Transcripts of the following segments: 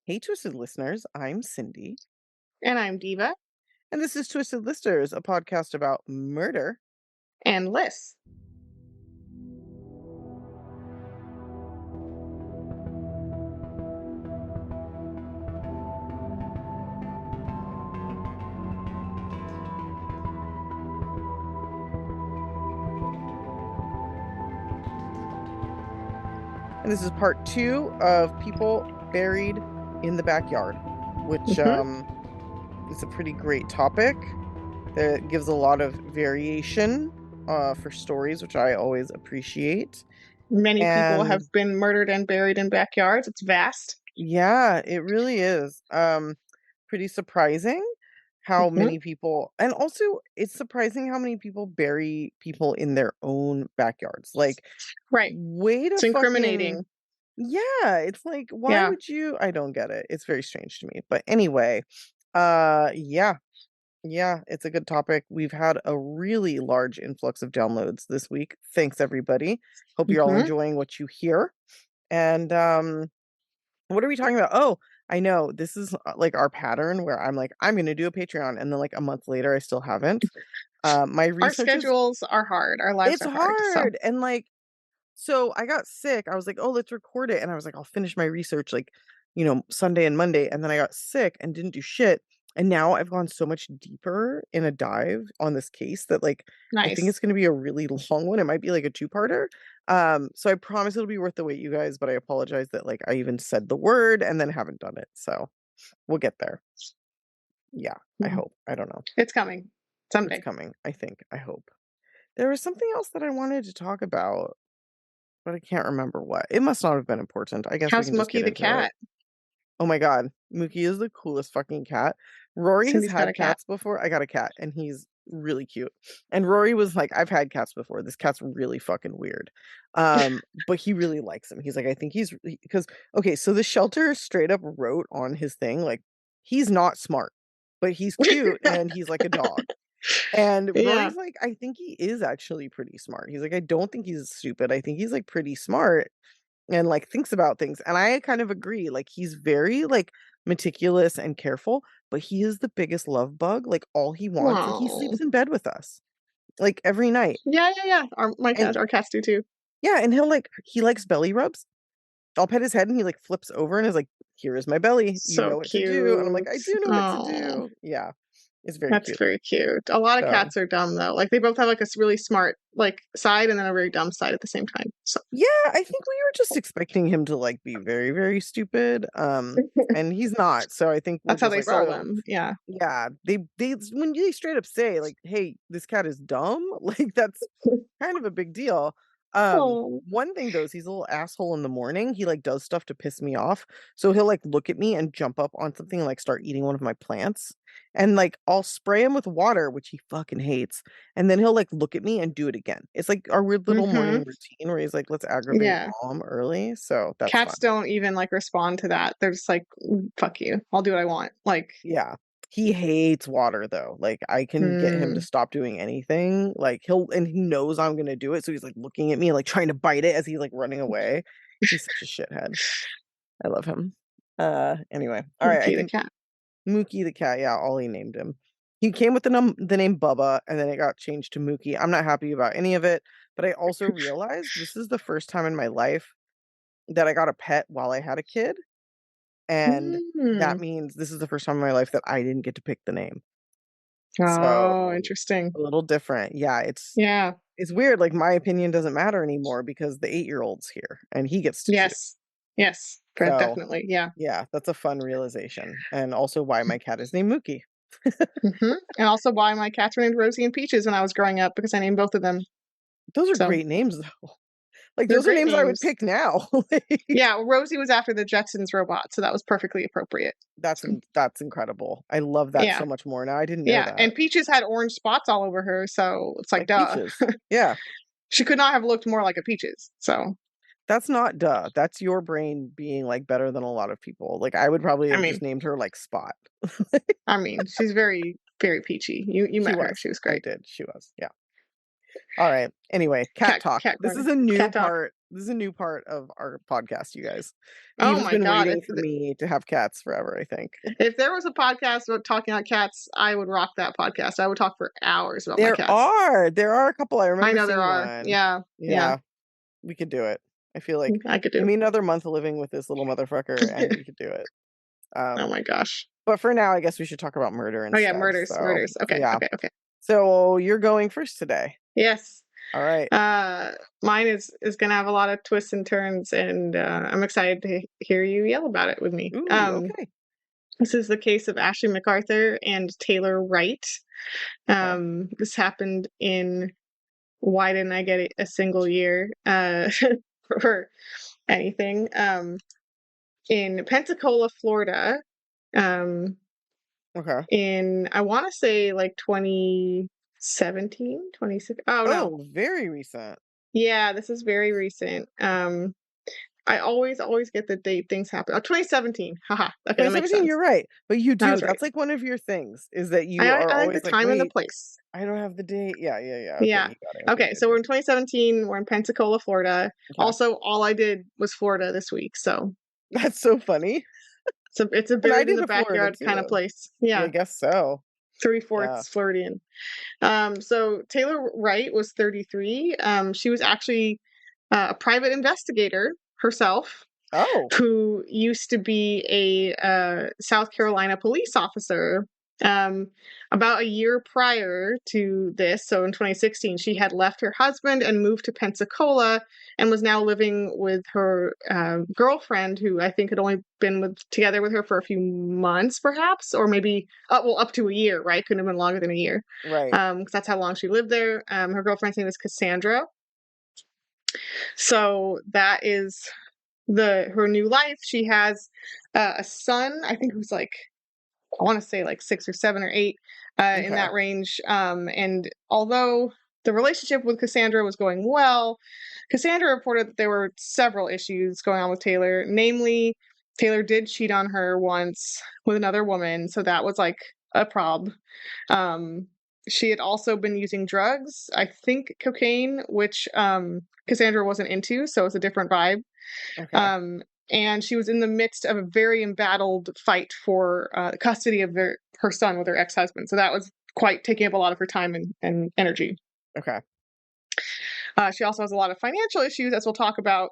Hey, Twisted listeners, I'm Cindy, And I'm Diva and this is Twisted Listeners, a podcast about murder. and Liz. And this is part two of people buried in the backyard, which hmm is a pretty great topic that gives a lot of variation for stories, which I always appreciate. Many people have And been murdered and buried in backyards. It's vast. yeah, it really is pretty surprising how hmm many people, and also it's surprising how many people bury people in their own backyards. Like, Right. way to It's fucking, incriminating. yeah, it's like, why Yeah. would you? I don't get it. It's very strange to me. But anyway, yeah, yeah, it's a good topic. We've had a really large influx of downloads this week. Thanks everybody. Hope you're all hmm enjoying what you hear. And what are we talking about? Oh, I know. This is like our pattern where I'm like, I'm going to do a Patreon. And then like a month later, I still haven't. My Our research is, schedules are hard. Our lives it's are hard. So hard. And like, so I got sick. I was like, oh, let's record it. And I was like, I'll finish my research like, Sunday and Monday. And then I got sick and didn't do shit. And now I've gone so much deeper in a dive on this case that like I think nice. it's gonna be a really long one. It might be like a two-parter. So I promise it'll be worth the wait, you guys, but I apologize that like I even said the word and then haven't done it. So we'll get there. Yeah, I Mhm. hope. I don't know. It's coming It's someday. coming, I think. I hope. There was something else that I wanted to talk about, but I can't remember what. It must not have been important. I guess we How's can just Mookie get the into it. cat? Oh my god, Mookie is the coolest fucking cat. Rory has Cindy's got had a cat. cats before. I got a cat and he's really cute. And Rory was like, I've had cats before. This cat's really fucking weird. But he really likes him. He's like, I think he's because okay, so the shelter straight up wrote on his thing like he's not smart, but he's cute and he's like a dog. And yeah. Rory's like, I think he is actually pretty smart. He's like, I don't think he's stupid. I think he's like pretty smart and like thinks about things. And I kind of agree. Like he's very like meticulous and careful, but he is the biggest love bug. Like all he wants, like he Oh. sleeps in bed with us like every night. Yeah, yeah, yeah. And Our cats do too. yeah, and he likes belly rubs. I'll pet his head and he like flips over and is like, here is my belly. You So know what to do. And I'm like, cute. I do know what to Oh. do. Yeah. It's very That's cute. very cute. A lot of So cats are dumb though. Like they both have like a really smart like side and then a very dumb side at the same time. So yeah, I think we were just expecting him to like be very, very stupid. And he's not. So I think we're that's how just they like, sell oh, them. Yeah. yeah. They when they straight up say like, hey, this cat is dumb, like that's kind of a big deal. Oh. One thing though is he's a little asshole in the morning. He like does stuff to piss me off. So he'll like look at me and jump up on something and like start eating one of my plants. And like I'll spray him with water, which he fucking hates. And then he'll like look at me and do it again. It's like our weird little morning hmm routine where he's like, let's aggravate Yeah. mom early. So that's fun. Cats don't even like respond to that. They're just like, fuck you. I'll do what I want. Like, Yeah. He hates water though. Like I can get him to mm, stop doing anything. Like he knows I'm gonna do it. So he's like looking at me, like trying to bite it as he's like running away. He's such a shithead. I love him. Anyway. All right. I Mookie the think cat. Mookie the cat, yeah, Ollie named him. He came with the name Bubba and then it got changed to Mookie. I'm not happy about any of it, but I also realized this is the first time in my life that I got a pet while I had a kid. And that Mm. means this is the first time in my life that I didn't get to pick the name. Oh, So, interesting. a little different. Yeah, Yeah. it's weird, like, my opinion doesn't matter anymore because the 8-year-old's here, and he gets to choose. Yes. Yes. So, Definitely. Yeah. yeah, that's a fun realization, and also why my cat is named Mookie. And also why my cats were named Rosie and Peaches when I was growing up because I named both of them. Those are So great names, though. Like, they're those are great names I would names. pick now. Like, Yeah, Rosie was after the Jetsons robot, so that was perfectly appropriate. that's incredible. I love that Yeah, so much more now, I didn't know yeah, that. and Peaches had orange spots all over her, so it's like, Like duh. peaches. Yeah. She could not have looked more like a Peaches. So, That's not duh. That's your brain being, like, better than a lot of people. Like, I would probably I have mean, just named her, like, Spot. she's very, very peachy. You She met her; was. she was I great. did. She was. Yeah. All right. Anyway, cat talk. Cat This is corner, a new cat talk. part This is a new part of our podcast, you guys. Oh Diva's my been god, waiting for me to have cats forever, I think. if there was a podcast about talking about cats, I would rock that podcast. I would talk for hours about my There cats. are. There are a couple. I I remember know there seeing are. one. Yeah, yeah, Yeah, we could do it. I feel like I could give do. me another month of living with this little motherfucker and we could do it. Oh Um, my gosh. but for now, I guess we should talk about murder Oh yeah, instead. murders, So, murders. Okay, yeah. okay, okay. So you're going first today. Yes. All right. Uh, Mine is gonna have a lot of twists and turns, and I'm excited to hear you yell about it with me. Ooh, okay. This is the case of Ashley McArthur and Taylor Wright. Okay. This happened in, why didn't I get a single year for anything? In Pensacola, Florida. Um, Okay. in, I want to say like 2017, 26. Oh no, Oh, very recent. yeah, this is very recent. I always get the date things happen. Oh, 2017. Haha. Okay, that makes 2017, sense. you're right. But you I do. was right. That's like one of your things is that you are I like the always like, time and the wait, place. I don't have the date. Yeah, yeah, yeah. Okay, Yeah. you got it. Okay, Okay, good, so we're good. in 2017. We're in Pensacola, Florida. Okay. Also, all I did was Florida this week, so That's so funny. it's a And I buried in did the a Florida backyard kind of too. place. Yeah, I Yeah, guess so. Yeah. 3/4 Floridian. So Taylor Wright was 33. She was actually a private investigator herself, Oh, who used to be a South Carolina police officer. Um, about a year prior to this, so in 2016, she had left her husband and moved to Pensacola and was now living with her girlfriend, who I think had only been together with her for a few months, perhaps, or maybe well, up to a year, right? Couldn't have been longer than a year, right. because that's how long she lived there. Her girlfriend's name is Cassandra. So that is her new life. She has a son, I think, who's like, I want to say like 6 or 7 or 8, in Okay. that range. And although the relationship with Cassandra was going well, Cassandra reported that there were several issues going on with Taylor. Namely, Taylor did cheat on her once with another woman, so that was like a prob. Um, she had also been using drugs, I think cocaine, which Cassandra wasn't into, so it's a different vibe. Okay. Um, and she was in the midst of a very embattled fight for custody of her son with her ex-husband. So that was quite taking up a lot of her time and energy. Okay. She also has a lot of financial issues, as we'll talk about,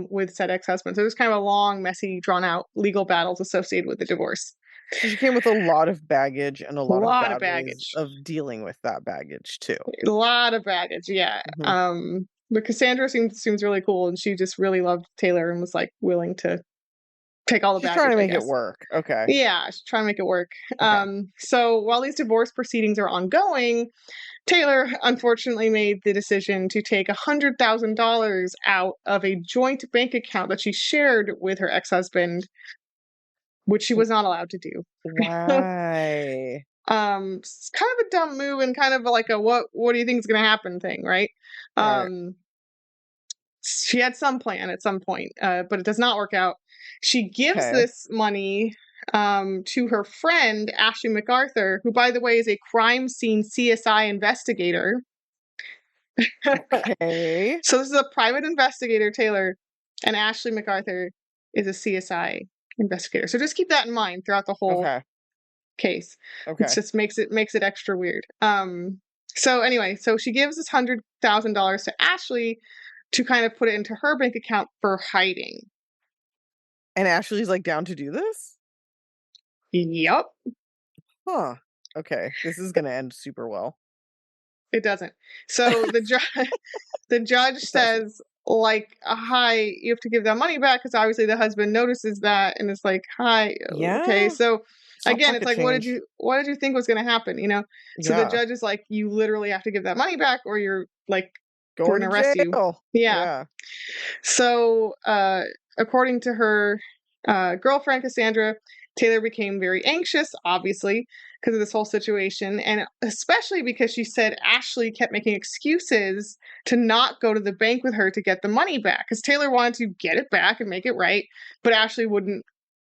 with said ex-husband. So there's kind of a long, messy, drawn-out legal battles associated with the divorce. So she came with a lot of baggage and a A lot of lot of bad ways baggage. of dealing with that baggage too. A lot of baggage, yeah. Hmm. But Cassandra seems really cool, and she just really loved Taylor and was like willing to take all the She's trying baggage, to I make it guess. work. Okay. Yeah, she's trying to make it work. Okay. So while these divorce proceedings are ongoing, Taylor unfortunately made the decision to take $100,000 out of a joint bank account that she shared with her ex-husband, which she was not allowed to do. Why? It's kind of a dumb move and kind of like a what do you think is going to happen thing, right? Right. Um, she had some plan at some point, but it does not work out. She gives Okay. this money to her friend, Ashley McArthur, who, by the way, is a crime scene CSI investigator. Okay. So, this is a private investigator, Taylor, and Ashley McArthur is a CSI investigator. So, just keep that in mind throughout the whole Okay. case. It Okay. just makes it extra weird. So anyway, so she gives this $100,000 to Ashley to kind of put it into her bank account for hiding. And Ashley's like down to do this? Yep, Huh. Okay. This is gonna end super well. it doesn't. So the judge It doesn't. says, like, hi, you have to give that money back, because obviously the husband notices that, and it's like, hi, okay. Yeah. So It's not again, it's pocket like, change. what did you think was going to happen? So the Yeah. judge is like, you literally have to give that money back, or you're like, we're Going gonna to arrest you. jail. Yeah. Yeah. So, according to her girlfriend, Cassandra, Taylor became very anxious, obviously, because of this whole situation. And especially because she said Ashley kept making excuses to not go to the bank with her to get the money back. Because Taylor wanted to get it back and make it right, but Ashley wouldn't,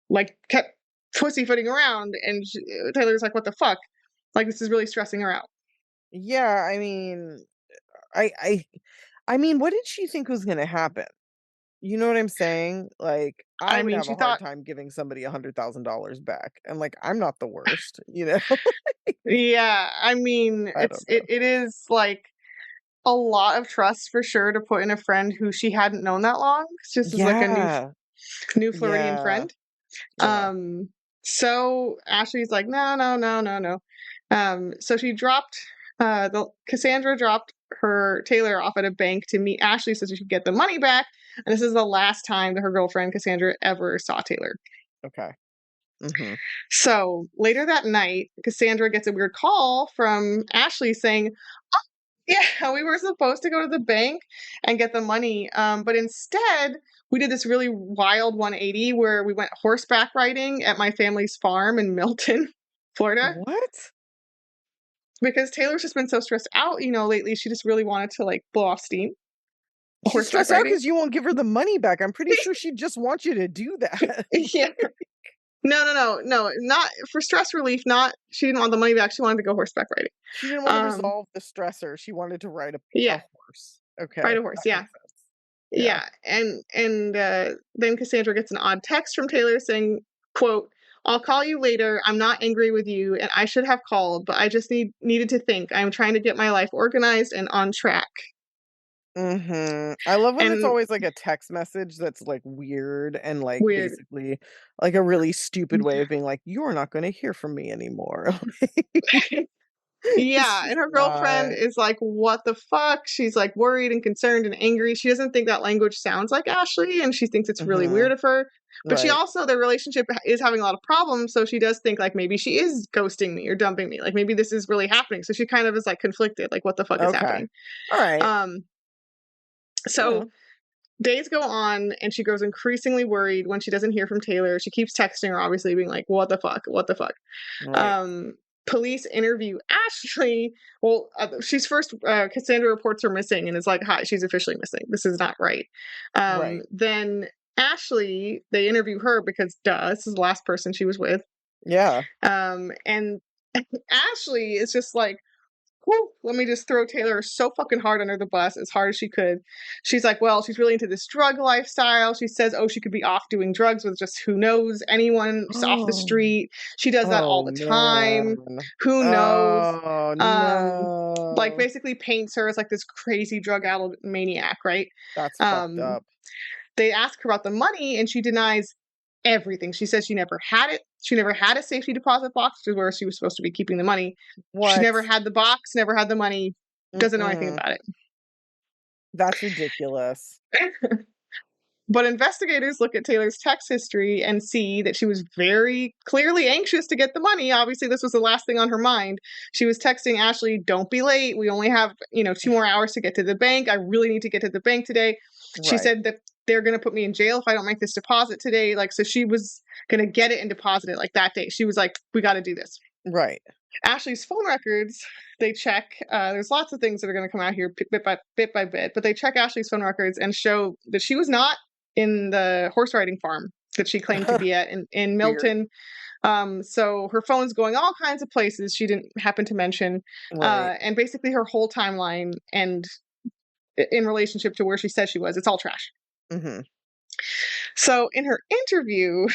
like, kept pussyfooting around. And Taylor's like, what the fuck? Like, this is really stressing her out. Yeah, I mean, I I mean, what did she think was gonna happen? You know what I'm saying? Like, I I would mean, have she a hard thought, time giving somebody $100,000 back, and, like, I'm not the worst, you know? yeah, I mean, I don't know. it is like a lot of trust for sure to put in a friend who she hadn't known that long, just as like a Yeah. new Floridian Yeah. friend. Yeah. So Ashley's like, no, no, no, no, no. So she dropped the Cassandra dropped her Taylor off at a bank to meet Ashley so she could get the money back. And this is the last time that her girlfriend Cassandra ever saw Taylor. Okay. Mhm. So later that night, Cassandra gets a weird call from Ashley saying, yeah, we were supposed to go to the bank and get the money, but instead we did this really wild 180 where we went horseback riding at my family's farm in Milton, Florida, What? because Taylor's just been so stressed out, lately. She just really wanted to like blow off steam. She's Horseback stressed out riding. because you won't give her the money back. I'm pretty sure she just wants you to do that. Yeah. No, no, no, no, not for stress relief. Not she didn't want the money back. She wanted to go horseback riding. She didn't wanna Um, resolve the stressor, she wanted to ride a yeah, horse. Okay, ride a horse. that Yeah. makes sense. Yeah. Yeah, and then Cassandra gets an odd text from Taylor saying, quote, "I'll call you later. I'm not angry with you, and I should have called, but I just needed to think. I'm trying to get my life organized and on track." Mhm. I love when it's And always, like, a text message that's, like, weird and, like, weird. basically, like, a really stupid way of being like, "You're not gonna hear from me anymore." It's Yeah, just and her girlfriend not. is like, "What the fuck?" She's like worried and concerned and angry. She doesn't think that language sounds like Ashley, and she thinks it's really weird Mhm. of her. But she Right. also, their relationship is having a lot of problems, so she does think like maybe she is ghosting me or dumping me. Like maybe this is really happening. So she kind of is like conflicted, like what the fuck is Okay. happening? Alright. Um, Yeah. so days go on and she grows increasingly worried when she doesn't hear from Taylor. She keeps texting her, obviously being like, "What the fuck? What the fuck?" Right. Um, Police interview Ashley. Well, she's first. Cassandra reports her missing and is like, "Hi, she's officially missing. This is not right." Right. Then Ashley, they interview her because, duh, this is the last person she was with. Yeah. And Ashley is just like, whew, let me just throw Taylor so fucking hard under the bus as hard as she could. She's like, well, she's really into this drug lifestyle. She says, oh, she could be off doing drugs with just who knows, anyone just off the Oh. street. She does that all Oh, the time. man. Who knows? Oh, Like no. basically paints her as like this crazy drug addled maniac, right? That's fucked Um, up. they ask her about the money and she denies everything. She says she never had it. She never had a safety deposit box, which is where she was supposed to be keeping the money. She never What? had the box, never had the money, doesn't know anything Mm-mm. about That's ridiculous. it. But investigators look at Taylor's text history and see that she was very clearly anxious to get the money. Obviously, this was the last thing on her mind. She was texting Ashley, "Don't be late. We only have, 2 more hours to get to the bank. I really need to get to the bank today." She Right. said that they're going to put me in jail if I don't make this deposit today. Like, so she was going to get it and deposit it like that day. She was like, "We got to do this." Right. Ashley's phone records, they check. There's lots of things that are going to come out here bit by bit, but they check Ashley's phone records and show that she was not in the horse riding farm that she claimed to be at in Weird. Milton. So her phone's going all kinds of places she didn't happen to mention, Right. and basically her whole timeline and in relationship to where she says she was, it's all trash. Mhm. So in her interview,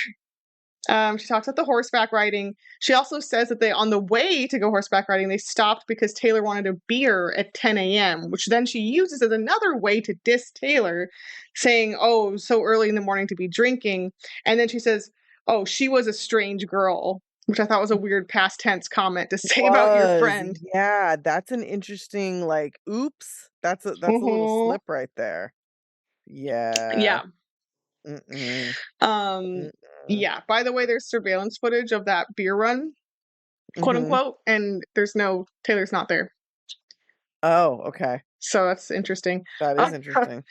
she talks about the horseback riding. She also says that they, on the way to go horseback riding, they stopped because Taylor wanted a beer at 10 a.m., which then she uses as another way to diss Taylor, saying, "Oh, so early in the morning to be drinking." And then she says, "Oh, she was a strange girl," which I thought was a weird past tense comment to say about your Was. friend. Yeah, that's an interesting, like, oops. That's a little Hmm. slip right there. Yeah. Yeah. Mm-mm. Um, Mm-mm. yeah. By the way, there's surveillance footage of that beer run, quote Mhm. unquote, and there's no Taylor's not there. Oh, okay. So that's interesting. That is interesting.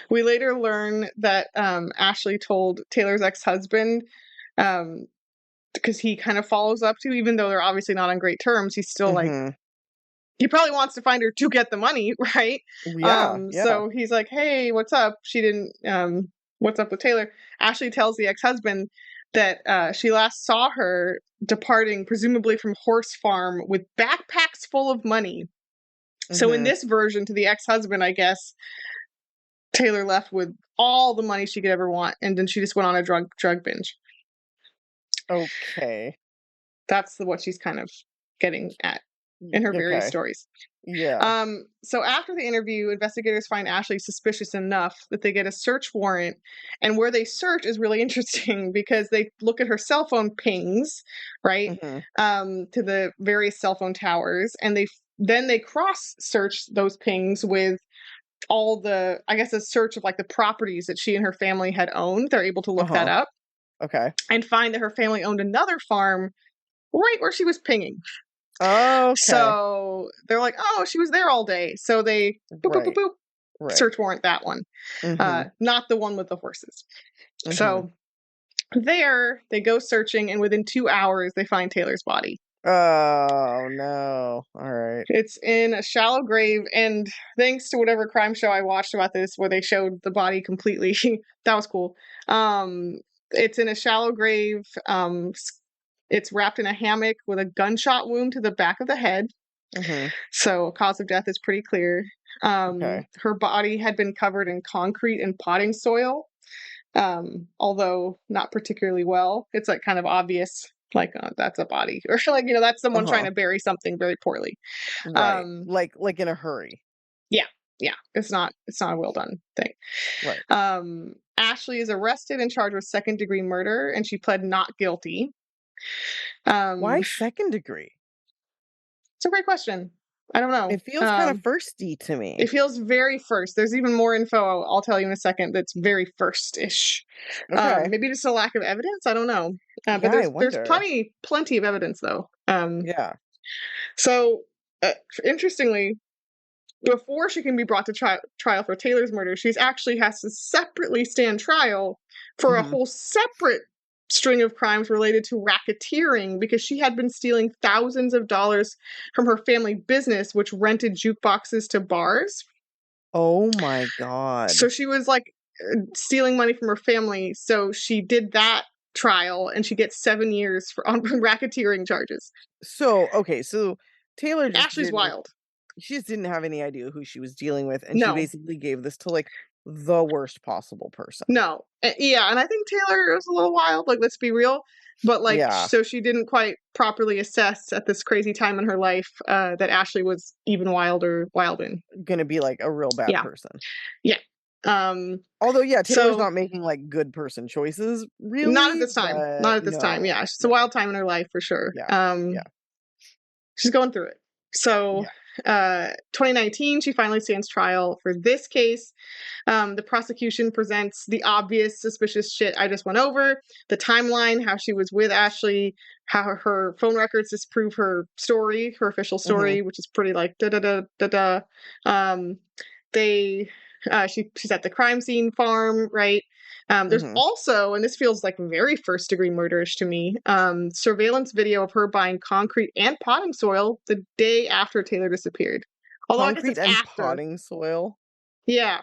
We later learn that Ashley told Taylor's ex-husband, um, because he kind of follows up to, even though they're obviously not on great terms, he's still like, Mhm. he probably wants to find her to get the money, right? Yeah, yeah. So he's like, "Hey, what's up?" She didn't. What's up with Taylor? Ashley tells the ex-husband that she last saw her departing, presumably from Horse Farm, with backpacks full of money. So in Mhm. this version, to the ex-husband, I guess Taylor left with all the money she could ever want, and then she just went on a drug binge. Okay. That's what she's kind of getting at in her various Okay. stories. Yeah. So after the interview, investigators find Ashley suspicious enough that they get a search warrant. And where they search is really interesting because they look at her cell phone pings, right, Mhm. to the various cell phone towers, and they cross search those pings with all the, I guess, a search of like the properties that she and her family had owned. They're able to look that Uh-huh. up Okay. and find that her family owned another farm right where she was pinging. Okay. So they're like, oh, she was there all day. So they boop, boop, boop, Right. boop, Right. search warrant that one, Mhm. not the one with the horses. Mhm. So there they go searching, and within 2 hours, they find Taylor's body. Oh, no. Alright. It's in a shallow grave, and thanks to whatever crime show I watched about this, where they showed the body completely, that was cool. It's in a shallow grave. It's wrapped in a hammock with a gunshot wound to the back of the head. Mhm. So cause of death is pretty clear. Okay. Her body had been covered in concrete and potting soil, although not particularly well. It's like kind of obvious, like that's a body, or like that's someone trying Uh-huh. to bury something very poorly. Right. Um, Like in a hurry. yeah, yeah, it's not a well done thing. Right. Ashley is arrested and charged with second-degree murder, and she pled not guilty. Why Um, second degree? it's a great question. I don't know. It feels kinda firsty to It me. feels very first. There's even more info I'll tell you in a second that's very first-ish. Okay. Maybe just a lack of evidence. I don't know. But Yeah, I there's wonder. plenty of evidence though. Yeah. So interestingly, before she can be brought to trial for Taylor's murder, she's actually has to separately stand trial for a Mhm. whole separate string of crimes related to racketeering because she had been stealing thousands of dollars from her family business, which rented jukeboxes to bars. Oh my god. So she was like stealing money from her family. So she did that trial and she gets 7 years for on racketeering charges. So, okay, so Taylor just Ashley's didn't wild. she just didn't have any idea who she was dealing with, and she No, basically gave this to, like, the worst possible person. no. Yeah, and I think Taylor was a little wild, like, let's be real. But, like, Yeah, so she didn't quite properly assess at this crazy time in her life that Ashley was even wilder, wilding. gonna be, like, a real bad Yeah, person. yeah. Um, Although, yeah, Taylor's so not making, like, good person choices not at really, this time. Not but at this time. no, Yeah, it's a no. wild time in her life for sure. Yeah, yeah, She's going through it. So, yeah. 2019, she finally stands trial for this case. The prosecution presents the obvious suspicious shit I just went over, the timeline, how she was with Ashley, how her phone records disprove her story, her official Mhm, story, which is pretty like da da da da da. Um, they she's at the crime scene farm, right? There's mhm. also, and this feels like very first degree murderish to me, surveillance video of her buying concrete and potting soil the day after Taylor disappeared. Although I guess Concrete it's and after. potting soil, Yeah,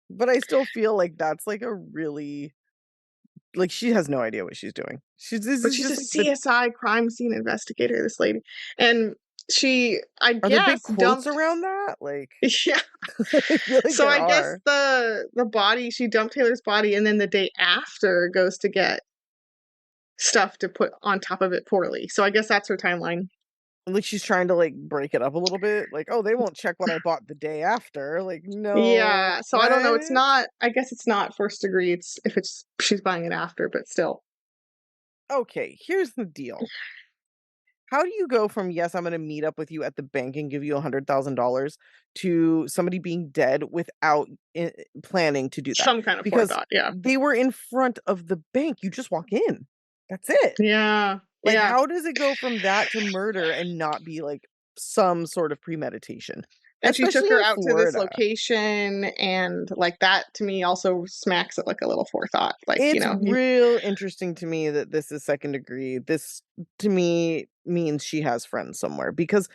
but I still feel like that's, like, a really like, she has no idea what she's doing. This but is she's a just, like, the CSI crime scene investigator, this lady. And she, I are there big guess, quotes dumped. around that? Like, Yeah. I feel like So there I guess are. the body, she dumped Taylor's body, and then the day after goes to get stuff to put on top of it poorly. So I guess that's her timeline. Like, she's trying to, like, break it up a little bit, like, "Oh, they won't check what I bought the day after." Like, "No, Yeah. So I don't know. It's what?" not, I guess it's not first degree. It's if it's she's buying it after, but still. Okay, here's the deal. How do you go from, "Yes, I'm gonna meet up with you at the bank and give you $100,000" to somebody being dead without planning to do that? Some kind of Because forethought. Yeah. they were in front of the bank, you just walk in. That's it. Yeah. Like, Yeah. how does it go from that to murder and not be, like, some sort of premeditation? And she took Especially her in out to this Florida. location, and like that to me also smacks of like a little forethought. Like, It's you. real interesting to me that this is second degree. This, to me, means she has friends somewhere because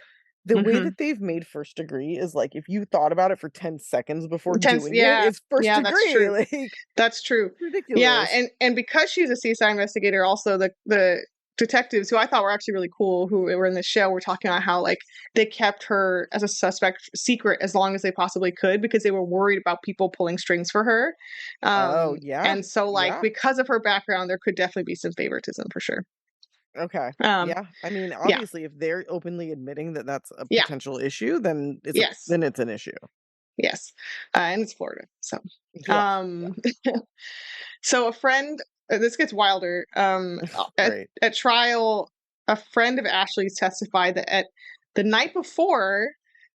the way Mhm. that they've made first degree is, like, if you thought about it for 10 seconds before Tense, doing it, yeah. it's first Yeah, that's degree, true. like, That's true. Yeah, ridiculous. and because she's a CSI investigator, also the detectives who I thought were actually really cool, who were in the show, were talking about how like they kept her as a suspect secret as long as they possibly could because they were worried about people pulling strings for her. Oh, yeah. And so like Yeah. because of her background, there could definitely be some favoritism for sure. Okay. Um, Yeah. I mean, yeah, obviously, if they're openly admitting that that's a yeah, potential issue, yes, then it's an issue. yes, and it's Florida, so Yeah. Yeah. um, so a friend. This gets wilder. At Great. trial, a friend of Ashley's testified that at the night before,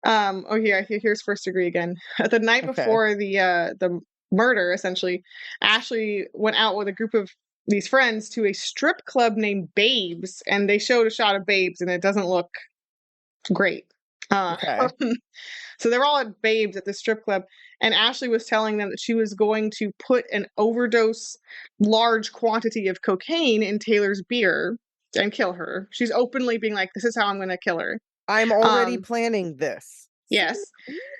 oh here's first degree again. The night Okay. before the murder, essentially, Ashley went out with a group of these friends to a strip club named Babes, and they showed a shot of Babes, and it doesn't look great. Uh, Okay. so they were all at Babes at the strip club, and Ashley was telling them that she was going to put an overdose, large quantity of cocaine in Taylor's beer and kill her. She's openly being like, "This is how I'm going to kill her." I'm already Um, planning this. See? yes,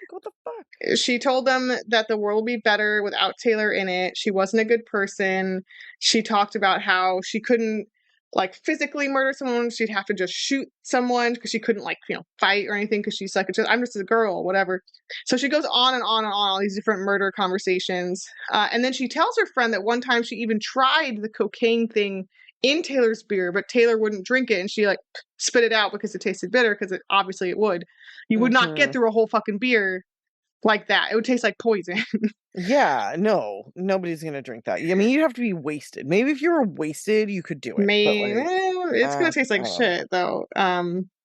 What the fuck? she told them that the world would be better without Taylor in it. She wasn't a good person. She talked about how she couldn't like physically murder someone. She'd have to just shoot someone because she couldn't like, fight or anything because she's like, I'm just a girl, whatever. So she goes on and on and on all these different murder conversations. And then she tells her friend that one time she even tried the cocaine thing in Taylor's beer, but Taylor wouldn't drink it. And she like spit it out because it tasted bitter because obviously it would. You would not get Mhm. through a whole fucking beer like that. It would taste like poison. Yeah, no, nobody's gonna drink that. I mean, you'd have to be wasted. Maybe if you were wasted, you could do it, but It's gonna taste I like don't shit though.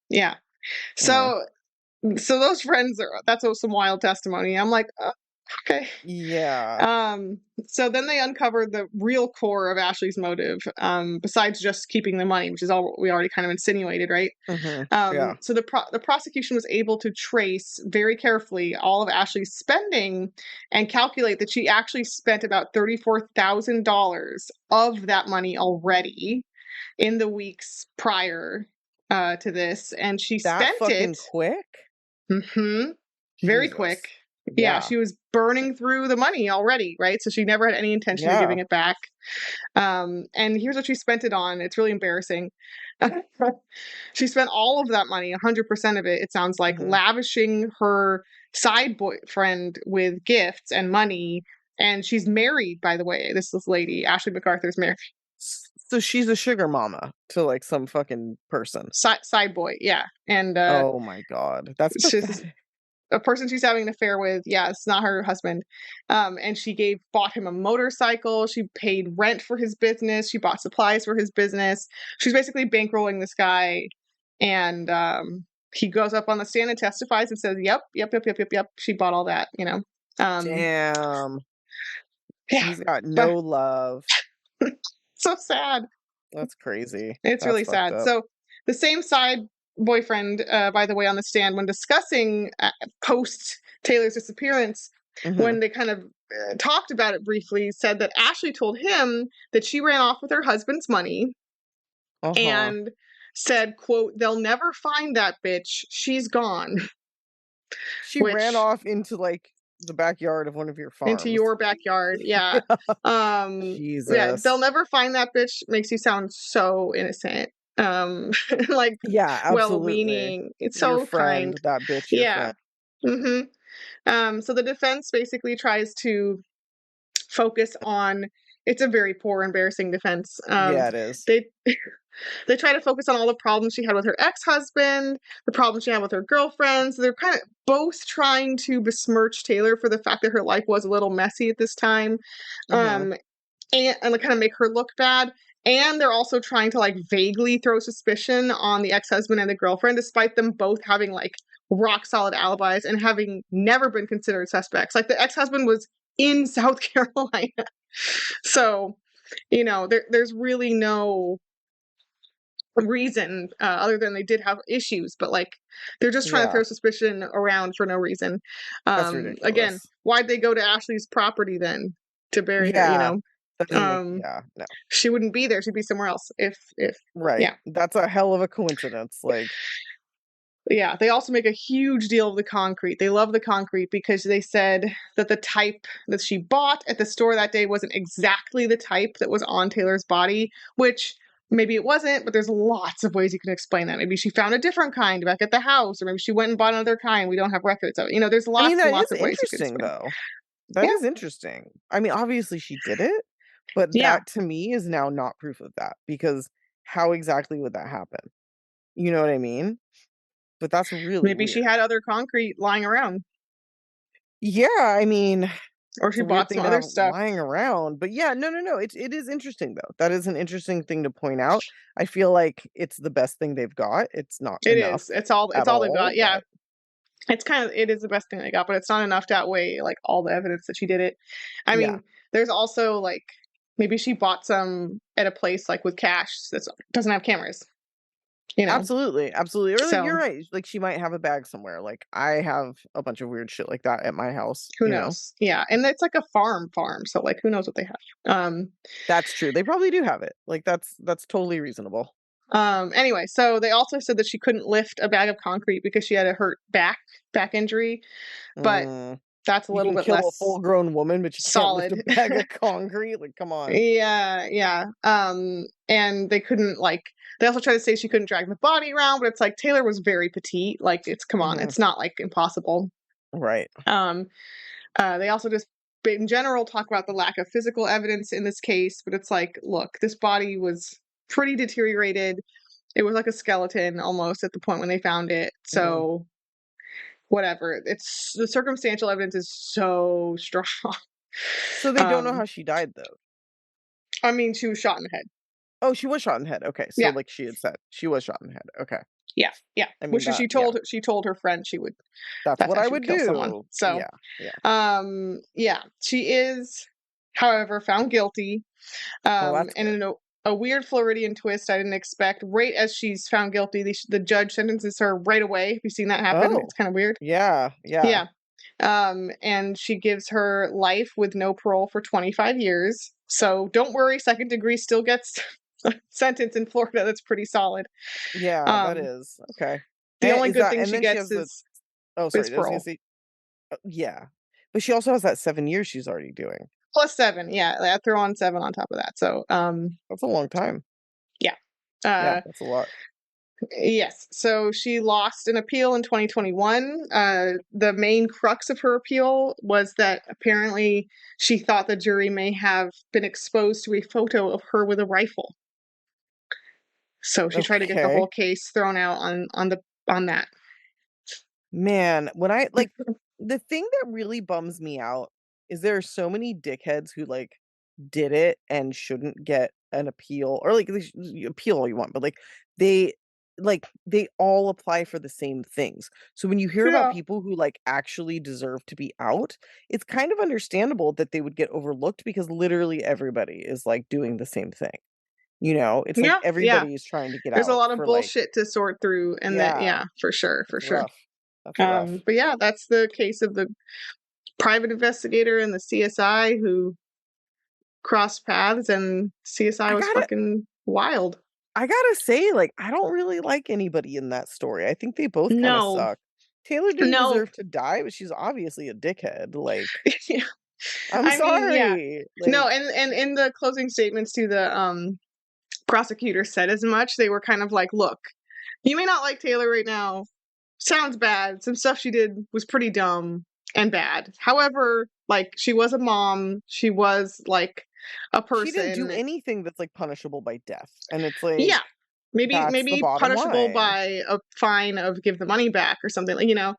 Yeah. know. So those friends are that's some wild testimony. I'm like, okay. Yeah. Um, so then they uncovered the real core of Ashley's motive, besides just keeping the money, which is all we already kind of insinuated, right? Mhm. Yeah. So the prosecution was able to trace very carefully all of Ashley's spending and calculate that she actually spent about $34,000 of that money already in the weeks prior to this, and she That spent it. fucking quick? hmm very quick. Jesus. Yeah, Yeah. she was burning through the money already, right? So she never had any intention of Yeah. giving it back. And here's what she spent it on. It's really embarrassing. She spent all of that money, 100% of it, it sounds like, Mhm. lavishing her side boyfriend with gifts and money. And she's married, by the way. This lady, Ashley McArthur's married. So she's a sugar mama to, like, some fucking person. Side boy, yeah. And Oh my god. That's she's pathetic. a person she's having an affair with. Yeah, it's not her husband. And she bought him a motorcycle. She paid rent for his business. She bought supplies for his business. She's basically bankrolling this guy. And he goes up on the stand and testifies and says, "Yep, yep, yep, yep, yep, yep. She bought all that." Um, Damn. yeah, He's got but no love. so sad. That's crazy. It's That's really fucked sad. up. So the same side boyfriend, by the way, on the stand when discussing post Taylor's disappearance, Mhm. when they kind of talked about it briefly, said that Ashley told him that she ran off with her husband's money Uh-huh. and said, "quote They'll never find that bitch. She's gone." She ran Which off into, like, the backyard of one of your into farms. your backyard, yeah. Yeah, "They'll Jesus. never find that bitch" makes you sound so innocent. Um, like Yeah, absolutely. well-meaning. It's Your so kind. friend, that bitch, your Yeah. friend. hmm so the defense basically tries to focus on. It's a very poor, embarrassing defense. Yeah, it is. They they try to focus on all the problems she had with her ex-husband, the problems she had with her girlfriends. They're kind of both trying to besmirch Taylor for the fact that her life was a little messy at this time, Mhm. um, and like kind of make her look bad. And they're also trying to like vaguely throw suspicion on the ex-husband and the girlfriend, despite them both having like rock solid alibis and having never been considered suspects. Like the ex-husband was in South Carolina, so there's really no reason other than they did have issues, but like they're just trying to Yeah, throw suspicion around for no reason. that's Again, ridiculous. why'd they go to Ashley's property then to bury her? Yeah. Doesn't make Um, yeah, no. she wouldn't be there. She'd be somewhere else. If Right. Yeah, That's a hell of a coincidence, like yeah. They also make a huge deal of the concrete. They love the concrete because they said that the type that she bought at the store that day wasn't exactly the type that was on Taylor's body, which maybe it wasn't, but there's lots of ways you can explain that. Maybe she found a different kind back at the house, or maybe she went and bought another kind we don't have records of. There's I mean, lots and that lots is of ways you can interesting, explain. though. That Yeah, is interesting. I mean, obviously she did it, but yeah. that to me is now not proof of that because how exactly would that happen? You know what I mean? But that's really Maybe she weird. had other concrete lying around, Yeah, I mean, or it's she a weird bought thing some to other have stuff. lying around, but yeah, no. It is interesting though. That is an interesting thing to point out. I feel like it's the best thing they've got. It's not It enough is. It's all they've all, got. Yeah, but it is the best thing they got, but it's not enough to outweigh like all the evidence that she did it. I yeah. mean, there's also like maybe she bought some at a place like with cash that doesn't have cameras, you know. Absolutely, absolutely. Or like you're So right. Like she might have a bag somewhere. Like I have a bunch of weird shit like that at my house, who knows? Yeah, and it's like a farm, so like who knows what they have. That's true. They probably do have it. Like that's totally reasonable. Anyway, so they also said that she couldn't lift a bag of concrete because she had a hurt back injury, but Mm. that's a You little can bit kill a less full-grown woman, but you can't lift a solid. bag of concrete? Like, come on. Yeah, yeah. And they couldn't like they also tried to say she couldn't drag the body around, but it's like Taylor was very petite. Like it's come on, Mhm. it's not like impossible. Right. Um, they also just in general talk about the lack of physical evidence in this case, but it's like, look, this body was pretty deteriorated. It was like a skeleton almost at the point when they found it. Mhm. So whatever. It's the circumstantial evidence is so strong. So they don't know um, how she died, though? I mean, she was shot in the head. Oh, she was shot in the head. Okay, so Yeah, like she had said, she was shot in the head. Okay. yeah, yeah. I mean Which is that yeah, she told her friend that's that's what how I she would would kill someone. do. So Yeah, yeah. yeah, she is, however, found guilty. Well, that's And good. in a weird Floridian twist I didn't expect, right as she's found guilty, the judge sentences her right away. Have you seen that happen? It's Oh, kind of weird. yeah, yeah. Yeah. And she gives her life with no parole for 25 years. So don't worry, second degree still gets a sentence in Florida that's pretty solid. Yeah, that Um, is. Okay. the And only is good that thing and she then she gets has the oh, is sorry, I was gonna parole. say yeah. But she also has that 7 years she's already doing. Plus 7, yeah, I throw on 7 on top of that. So, That's a long time. yeah. Yeah, Uh, that's a lot. yes. So she lost an appeal in 2021. The main crux of her appeal was that apparently she thought the jury may have been exposed to a photo of her with a rifle. So she tried to get the Okay. whole case thrown out on that. Man, when I like the thing that really bums me out is there are so many dickheads who like did it and shouldn't get an appeal or like you appeal all you want, but they they all apply for the same things. So when you hear about Yeah. people who like actually deserve to be out, it's kind of understandable that they would get overlooked because literally everybody is like doing the same thing. You know, it's like Yeah, yeah. everybody is trying to get There's a out lot of for like bullshit to sort through and that yeah, yeah, for sure, for it's sure. rough. That's rough. But yeah, that's the case of the private investigator and the CSI who crossed paths, and CSI I was gotta fucking wild. I gotta say, like, I don't really like anybody in that story. I think they both kinda No, suck. Taylor didn't no. deserve to die, but she's obviously a dickhead, like, Yeah. I'm I mean, yeah. sorry, No, like, and in the closing statements to the prosecutor said as much. They were kind of like, look, you may not like Taylor right now. Sounds bad. Some stuff she did was pretty dumb and bad. However, like she was a mom, she was like a she didn't do person. anything that's, like, punishable by death, and it's Yeah. like, Maybe that's the maybe bottom punishable line. by a fine of give the money back or something like,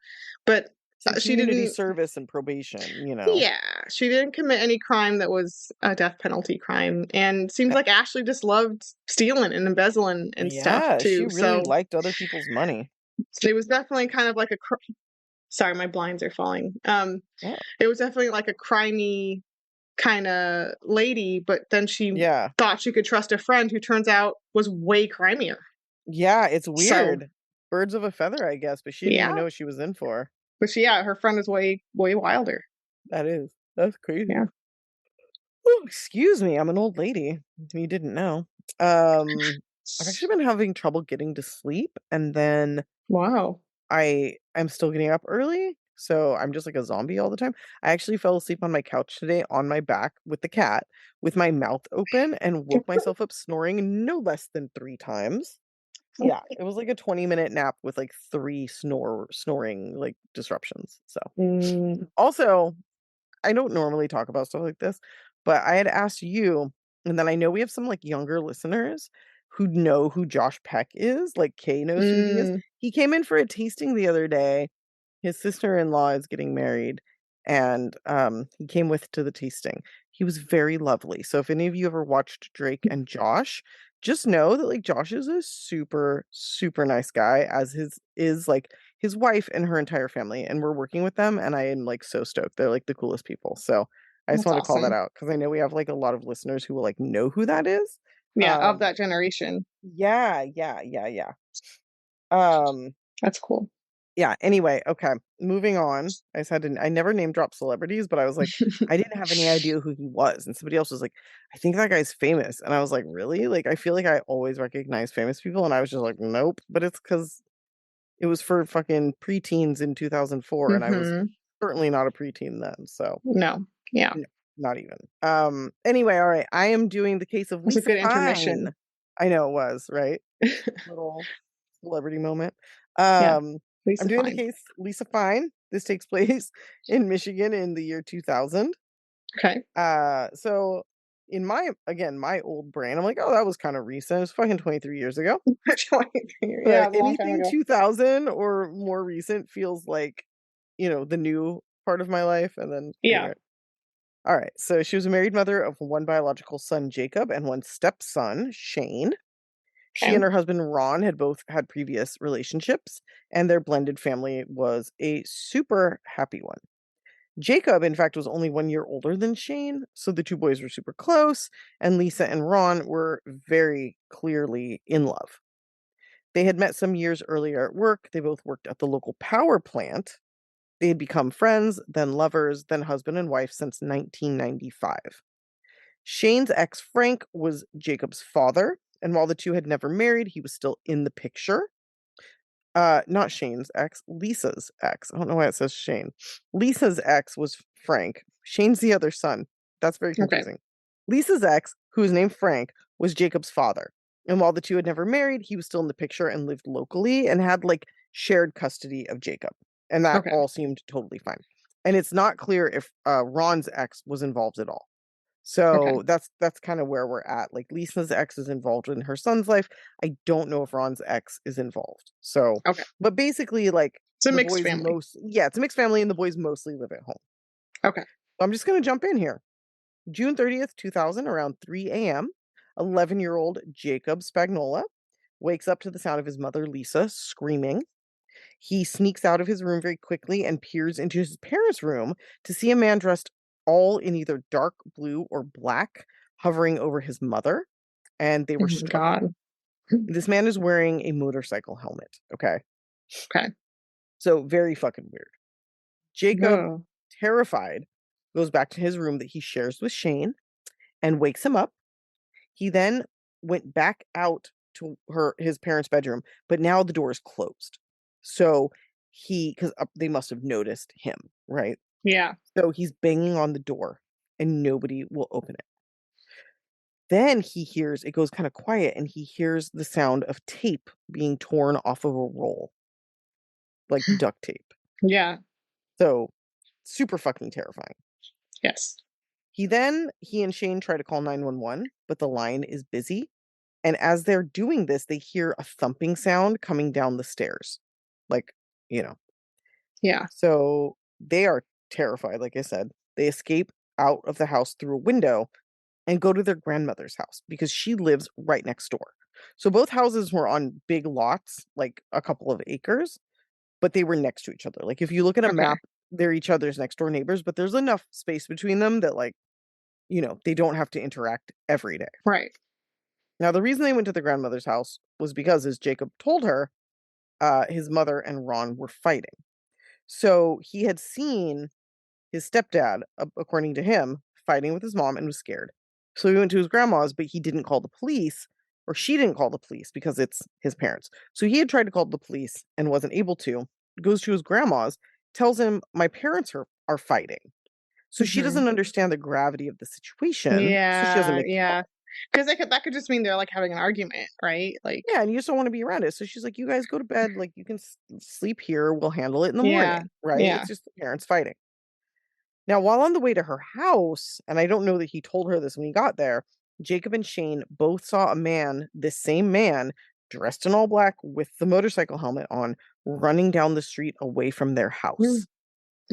but Some she community didn't. service and probation, you know? Yeah, she didn't commit any crime that was a death penalty crime, and seems Eh like Ashley just loved stealing and embezzling and stuff yeah, she too. really So liked other people's money. it was definitely kind of like a sorry, my blinds are falling. Oh, It was definitely like a crimey kind of lady, but then she yeah. thought she could trust a friend who turns out was way crimier. Yeah, it's So weird. Birds of a feather, I guess, but she didn't even yeah, know what she was in for. yeah, her friend is way wilder. That is. That's crazy. Yeah. Ooh, excuse me, I'm an old lady, if you didn't know. Um, I've actually been having trouble getting to sleep, and then Wow. I'm still getting up early. so I'm just like a zombie all the time. I actually fell asleep on my couch today on my back with the cat, with my mouth open, and woke myself up snoring no less than 3 times. Yeah, it was like a 20-minute nap with like 3 snoring, like, disruptions, so. Mm, Also, I don't normally talk about stuff like this, but I had asked you, and then I know we have some, like, younger listeners who know who Josh Peck is, like, Kay knows who he is. mm, He came in for a tasting the other day. His sister-in-law is getting married, and, he came with to the tasting. He was very lovely, so if any of you ever watched Drake and Josh, just know that, like, Josh is a super, super nice guy, as like, his wife and her entire family, and we're working with them, and I am, like, so stoked. They're, like, the coolest people, so I just that's wanted to call that awesome. out because I know we have, like, a lot of listeners who will, like, know who that is. Yeah, of Um that generation. yeah, yeah, yeah, yeah. Um That's cool. Yeah, anyway, okay, moving on. I never name drop celebrities, but I was like, I didn't have any idea who he was, and somebody else was like, "I think that guy's famous," and I was like, "Really?" Like, I feel like I always recognize famous people, and I was just like, "Nope," but it's because it was for fucking preteens in 2004, and I was Mhm. certainly not a preteen then, so No. Yeah. no, not even. Anyway, alright, I am doing the case of It's a Lisa good Fine. intermission. I know it was, right? Little celebrity moment. Yeah. Um, I'm Lisa doing the Fine. case Lisa Fine. This takes place in Michigan in the year 2000. Okay. So in my old brain, I'm like, oh, that was kind of recent. It's fucking 23 years ago. Yeah, it was a long time Anything ago. 2000 or more recent feels like, the new part of my life. And then Yeah. anyway, all right. So she was a married mother of one biological son, Jacob, and one stepson, Shane. She Okay. and her husband Ron had both had previous relationships, and their blended family was a super happy one. Jacob, in fact, was only 1 year older than Shane, so the two boys were super close, and Lisa and Ron were very clearly in love. They had met some years earlier at work. They both worked at the local power plant. They had become friends, then lovers, then husband and wife since 1995. Shane's ex, Frank, was Jacob's father, and while the two had never married, he was still in the picture. Not Shane's ex, Lisa's ex. I don't know why it says Shane. Lisa's ex was Frank. Shane's the other son. That's very Okay. confusing. Lisa's ex, who was named Frank, was Jacob's father. And while the two had never married, he was still in the picture and lived locally and had like shared custody of Jacob. And that Okay. all seemed totally fine. And it's not clear if Ron's ex was involved at all. Okay. So that's kind of where we're at. Like Lisa's ex is involved in her son's life. I don't know if Ron's ex is involved. So, Okay. but basically, like It's a the mixed boys family. it's a mixed family and the boys mostly live at home. Okay. So I'm just gonna jump in here. June 30th, 2000, around 3 a.m., 11-year-old Jacob Spagnola wakes up to the sound of his mother Lisa screaming. He sneaks out of his room very quickly and peers into his parents' room to see a man dressed all in either dark blue or black hovering over his mother, and they Oh were my struggling. god. This man is wearing a motorcycle helmet, okay? Okay. So very fucking weird. Jacob, Oh. terrified, goes back to his room that he shares with Shane and wakes him up. He then went back out to his parents' bedroom, but now the door is closed. So because they must have noticed him, right? Yeah. So he's banging on the door and nobody will open it. Then he hears it goes kind of quiet and he hears the sound of tape being torn off of a roll, like duct tape. Yeah. So super fucking terrifying. Yes. He and Shane try to call 911, but the line is busy. And as they're doing this, they hear a thumping sound coming down the stairs. Like, you know. Yeah. So they are terrified, like I said. They escape out of the house through a window and go to their grandmother's house because she lives right next door. So both houses were on big lots, like a couple of acres, but they were next to each other. Like if you look at a Okay. map, they're each other's next door neighbors, but there's enough space between them that like, they don't have to interact every day. Right. Now, the reason they went to the grandmother's house was because, as Jacob told her, his mother and Ron were fighting. So he had seen his stepdad, according to him, fighting with his mom and was scared. So he went to his grandma's, but he didn't call the police, or she didn't call the police because it's his parents. So he had tried to call the police and wasn't able to. Goes to his grandma's, tells him, "My parents are fighting." So she Mhm. doesn't understand the gravity of the situation, so she doesn't Yeah, make the call. yeah. 'Cause that could just mean they're, like, having an argument, right? Like Yeah, and you just don't wanna be around it. So she's like, "You guys go to bed, like, you can sleep here, we'll handle it in the yeah, morning," right? yeah. It's just the parents fighting. Now, while on the way to her house, and I don't know that he told her this when he got there, Jacob and Shane both saw a man, this same man, dressed in all black with the motorcycle helmet on, running down the street away from their Mm. house.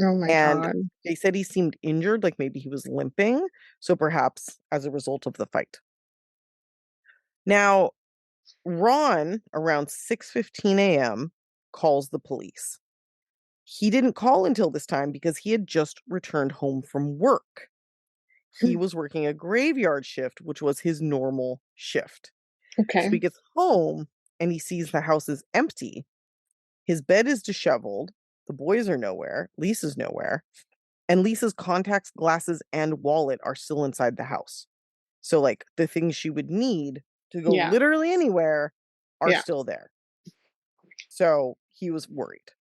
Oh my And god. they said he seemed injured, like maybe he was limping, so perhaps as a result of the fight. Now, Ron, around 6:15 a.m., calls the police. He didn't call until this time because he had just returned home from work. He Mm, was working a graveyard shift, which was his normal shift. So okay. he gets home and he sees the house is empty. His bed is disheveled. The boys are nowhere. Lisa's nowhere. And Lisa's contacts, glasses, and wallet are still inside the house. So, like, the things she would need to go Yeah, literally anywhere are yeah, still there. So he was worried.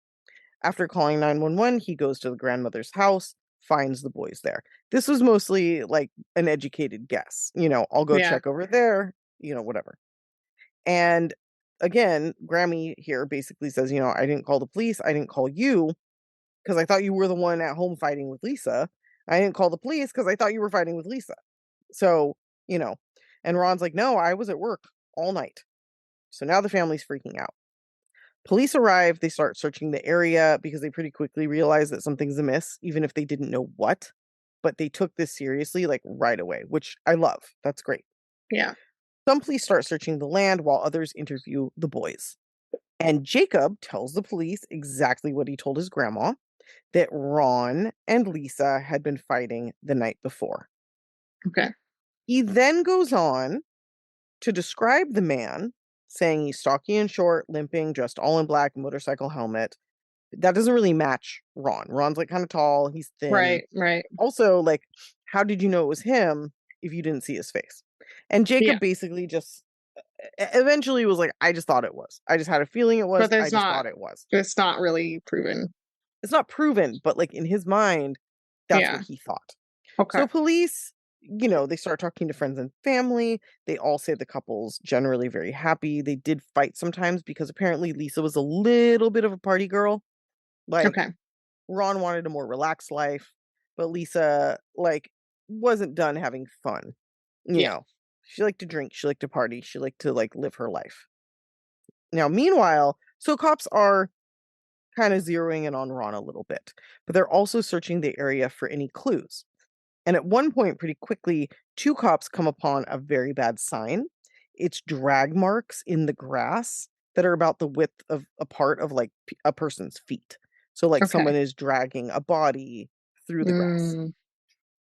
After calling 911, he goes to the grandmother's house, finds the boys there. This was mostly like an educated guess. I'll go yeah. check over there, whatever. And again, Grammy here basically says, I didn't call the police. I didn't call you because I thought you were the one at home fighting with Lisa. I didn't call the police because I thought you were fighting with Lisa. So, you know, and Ron's like, no, I was at work all night. So now the family's freaking out. Police arrive, they start searching the area because they pretty quickly realize that something's amiss, even if they didn't know what. But they took this seriously, like right away, which I love. That's great. Yeah. Some police start searching the land while others interview the boys. And Jacob tells the police exactly what he told his grandma, that Ron and Lisa had been fighting the night before. Okay. He then goes on to describe the man, saying he's stocky and short, limping, dressed all in black, motorcycle helmet. That doesn't really match Ron. Ron's, like, kinda tall, he's thin. Right, right. Also, like, how did you know it was him if you didn't see his face? And Yeah. Jacob basically just eventually was like, "I just thought it was. I just had a feeling it was. But I there's just not thought it was." it's not really proven. It's not proven, but, like, in his mind, that's what Yeah. he thought. Okay. So police, they start talking to friends and family. They all say the couple's generally very happy. They did fight sometimes because apparently Lisa was a little bit of a party girl. Like, Okay. Ron wanted a more relaxed life, but Lisa, like, wasn't done having fun. You Yeah. know, she liked to drink, she liked to party, she liked to, like, live her life. Now, meanwhile, so cops are kind of zeroing in on Ron a little bit, but they're also searching the area for any clues. And at one point, pretty quickly, two cops come upon a very bad sign. It's drag marks in the grass that are about the width of a part of like a person's feet. So, like, Okay. someone is dragging a body through the grass. Mm,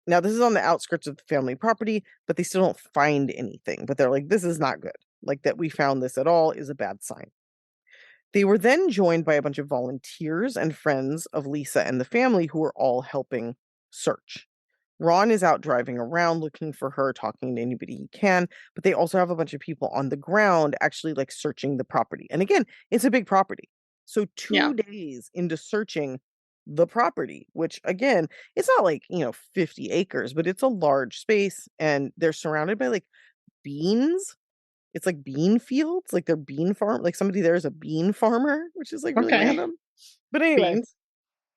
Now, this is on the outskirts of the family property, but they still don't find anything. But they're like, this is not good. Like, that we found this at all is a bad sign. They were then joined by a bunch of volunteers and friends of Lisa and the family who were all helping search. Ron is out driving around looking for her, talking to anybody he can, but they also have a bunch of people on the ground actually like searching the property. And again, it's a big property. So yeah. 2 days into searching the property, which again, it's not like, 50 acres, but it's a large space and they're surrounded by like beans. It's like bean fields, like they're bean farm, like somebody there is a bean farmer, which is like really Okay. random. But anyway, Beans.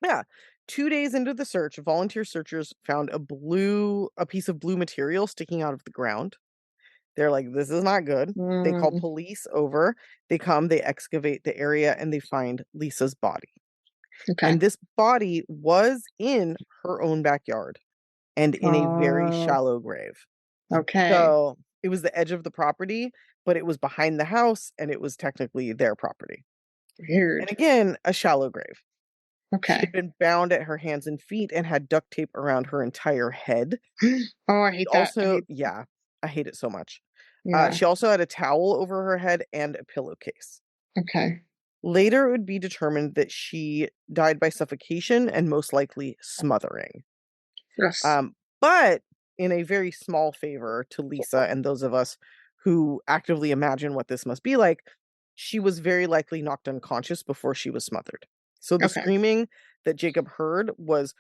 yeah. 2 days into the search, volunteer searchers found a piece of blue material sticking out of the ground. They're like, "This is not good." They call Mm, police over. They come, they excavate the area, and they find Lisa's body. okay. And this body was in her own backyard and in a very Oh, shallow grave. okay. So, it was the edge of the property, but it was behind the house, and it was technically their property. And Weird. again, a shallow grave. She had Okay. been bound at her hands and feet and had duct tape around her entire head. Oh, I She hate that. I also hate yeah, I hate it so much. yeah. She also had a towel over her head and a pillowcase. Okay. Later, it would be determined that she died by suffocation and most likely smothering. Yes. But in a very small favor to Lisa and those of us who actively imagine what this must be like, she was very likely knocked unconscious before she was smothered. So the Okay. screaming that Jacob heard was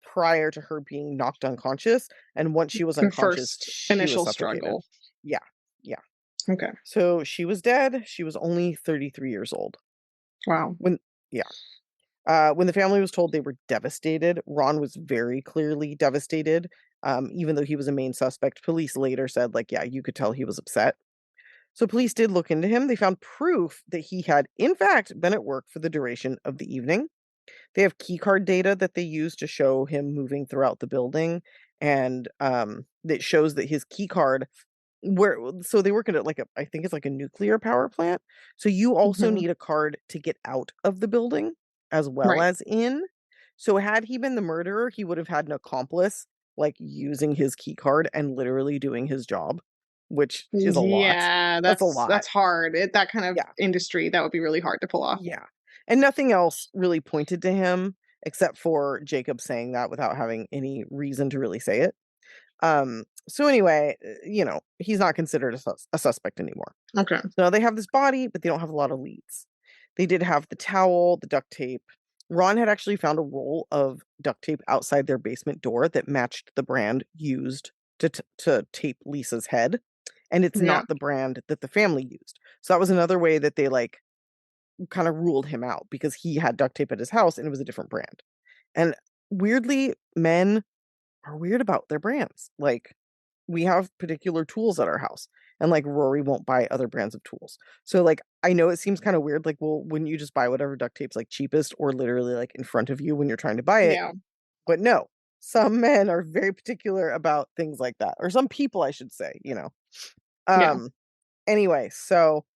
prior to her being knocked unconscious, and once she was The unconscious, first she was initial suffocated. struggle. Yeah, yeah. Okay. So she was dead. She was only 33 years old. Wow. When yeah. When the family was told, they were devastated. Ron was very clearly devastated, even though he was a main suspect. Police later said, like, yeah, you could tell he was upset. So police did look into him. They found proof that he had, in fact, been at work for the duration of the evening. They have key card data that they use to show him moving throughout the building, and that shows that his key card where so they work at like a I think it's like a nuclear power plant. So you also Mhm. need a card to get out of the building as well Right. as in. So had he been the murderer, he would have had an accomplice like using his key card and literally doing his job, which is a lot. Yeah, That's a that's lot. hard. That kind of Yeah. industry, that would be really hard to pull off. Yeah. And nothing else really pointed to him except for Jacob saying that without having any reason to really say it. So anyway, he's not considered a suspect anymore. Okay. So now they have this body, but they don't have a lot of leads. They did have the towel, the duct tape. Ron had actually found a roll of duct tape outside their basement door that matched the brand used to tape Lisa's head, and it's Yeah. not the brand that the family used. So that was another way that they like kind of ruled him out because he had duct tape at his house and it was a different brand. And weirdly, men are weird about their brands. Like we have particular tools at our house and like Rory won't buy other brands of tools. So like I know it seems kind of weird like well wouldn't you just buy whatever duct tape's like cheapest or literally like in front of you when you're trying to buy it? Yeah. But no. Some men are very particular about things like that or some people I should say. Yeah. Um anyway, so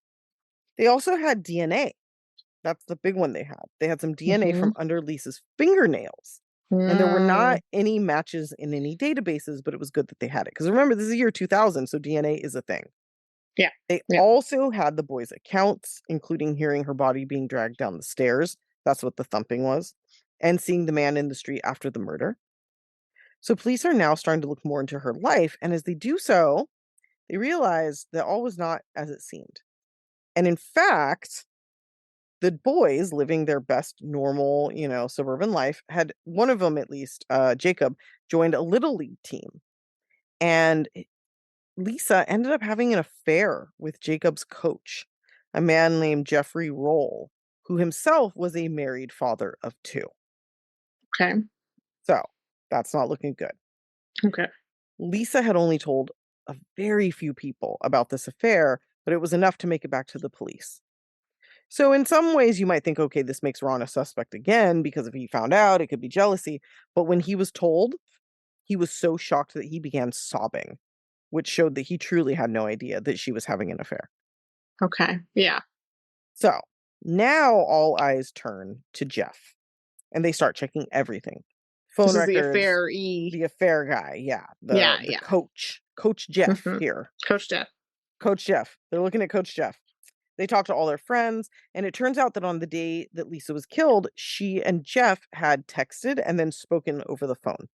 they also had DNA. That's the big one they had. They had some DNA from Mhm. under Lisa's fingernails. And there were Mm. not any matches in any databases, but it was good that they had it. Because remember, this is year 2000, so DNA is a thing. Yeah. They Yeah. also had the boy's accounts, including hearing her body being dragged down the stairs. That's what the thumping was. And seeing the man in the street after the murder. So police are now starting to look more into her life. And as they do so, they realize that all was not as it seemed. And in fact, the boys living their best normal, suburban life had one of them at least, Jacob, joined a little league team. And Lisa ended up having an affair with Jacob's coach, a man named Jeffrey Roll, who himself was a married father of two. Okay. So that's not looking good. Okay. Lisa had only told a very few people about this affair, but it was enough to make it back to the police. So in some ways you might think, okay, this makes Ron a suspect again because if he found out, it could be jealousy. But when he was told, he was so shocked that he began sobbing, which showed that he truly had no idea that she was having an affair. Okay. Yeah. So now all eyes turn to Jeff and they start checking everything. This Phone is the records, affair E. the affair guy, yeah, Yeah, the yeah. coach, Coach Jeff Mhm. here. Coach Jeff. Coach Jeff. They're looking at Coach Jeff. They talked to all their friends, and it turns out that on the day that Lisa was killed, she and Jeff had texted and then spoken over the phone,